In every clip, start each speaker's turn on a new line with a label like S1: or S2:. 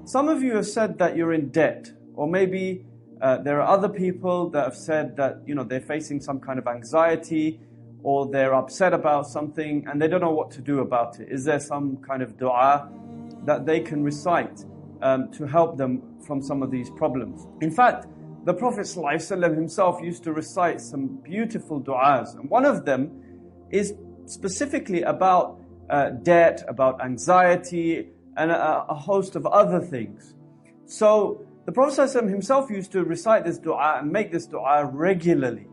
S1: Some of you have said that you're in debt, or maybe there are other people that have said that, they're facing some kind of anxiety, or they're upset about something and they don't know what to do about it. Is there some kind of dua that they can recite to help them from some of these problems? In fact, the Prophet ﷺ himself used to recite some beautiful du'as, and one of them is specifically about debt, about anxiety, and a host of other things. So the Prophet ﷺ himself used to recite this dua and make this dua regularly.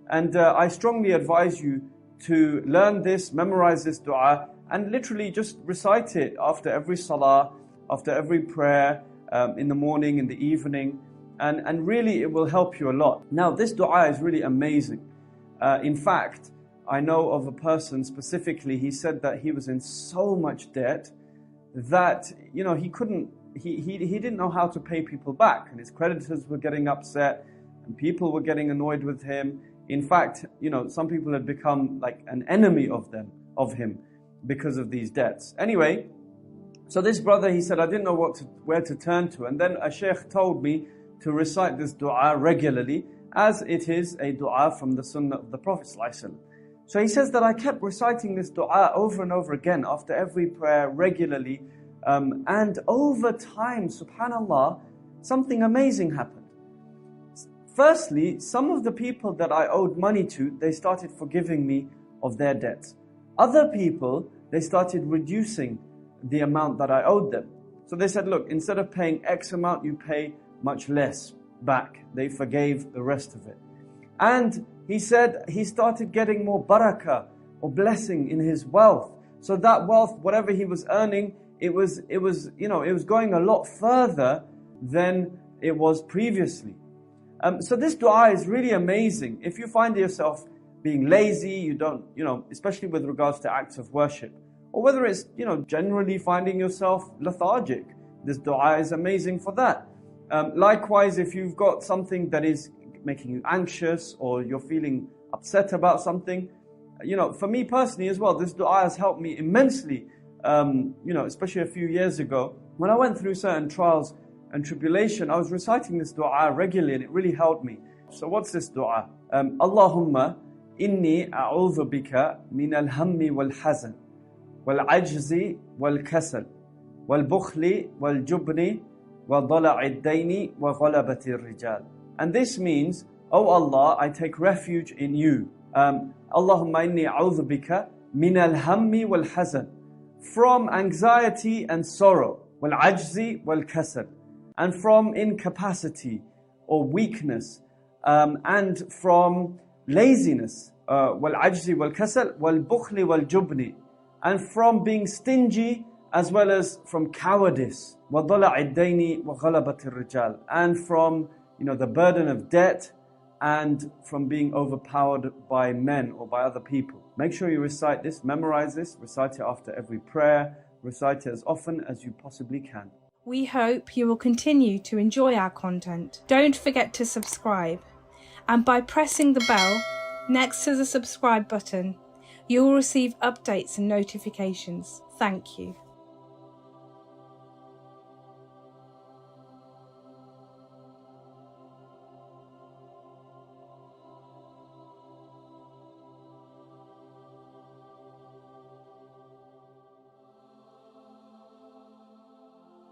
S1: And I strongly advise you to learn this, memorize this dua, and literally just recite it after every salah, after every prayer, in the morning, in the evening, and really it will help you a lot. Now, this dua is really amazing. In fact, I know of a person specifically, he said that he was in so much debt that, he didn't know how to pay people back, and his creditors were getting upset, and people were getting annoyed with him. In fact, some people had become like an enemy of him because of these debts. Anyway, so this brother, he said, I didn't know where to turn to. And then a sheikh told me to recite this dua regularly, as it is a dua from the sunnah of the Prophet ﷺ. So he says that I kept reciting this dua over and over again after every prayer regularly. And over time, subhanallah, something amazing happened. Firstly, some of the people that I owed money to, they started forgiving me of their debts. Other people, they started reducing the amount that I owed them. So they said, look, instead of paying X amount, you pay much less back. They forgave the rest of it. And he said he started getting more barakah or blessing in his wealth. So that wealth, whatever he was earning, it was going a lot further than it was previously. So this dua is really amazing. If you find yourself being lazy, you don't, especially with regards to acts of worship, or whether it's, generally finding yourself lethargic, this dua is amazing for that. Likewise, if you've got something that is making you anxious, or you're feeling upset about something, for me personally as well, this dua has helped me immensely, especially a few years ago. When I went through certain trials and tribulation, I was reciting this dua regularly, and it really helped me. So what's this dua? Allahumma inni a'udhu bika min al-hammi wal-hazan wal-ajzi wal-kasal wal-bukhli wal-jubni wa-dala'i ad-dayni wa ghalabati ar-rijal. And this means, oh Allah, I take refuge in you. Allahumma inni a'udhu bika min al-hammi wal-hazan, from anxiety and sorrow, wal-ajzi wal-kasal, and from incapacity or weakness, and from laziness, wal-ajzi wal-kasal, wal-bukhli wal-jubni, and from being stingy as well as from cowardice, وَضَلَعِ الدَّيْنِ وَغَلَبَةِ الرِّجَالِ, and from the burden of debt, and from being overpowered by men or by other people. Make sure you recite this, memorize this, recite it after every prayer, recite it as often as you possibly can.
S2: We hope you will continue to enjoy our content. Don't forget to subscribe, and by pressing the bell next to the subscribe button, you will receive updates and notifications. Thank you.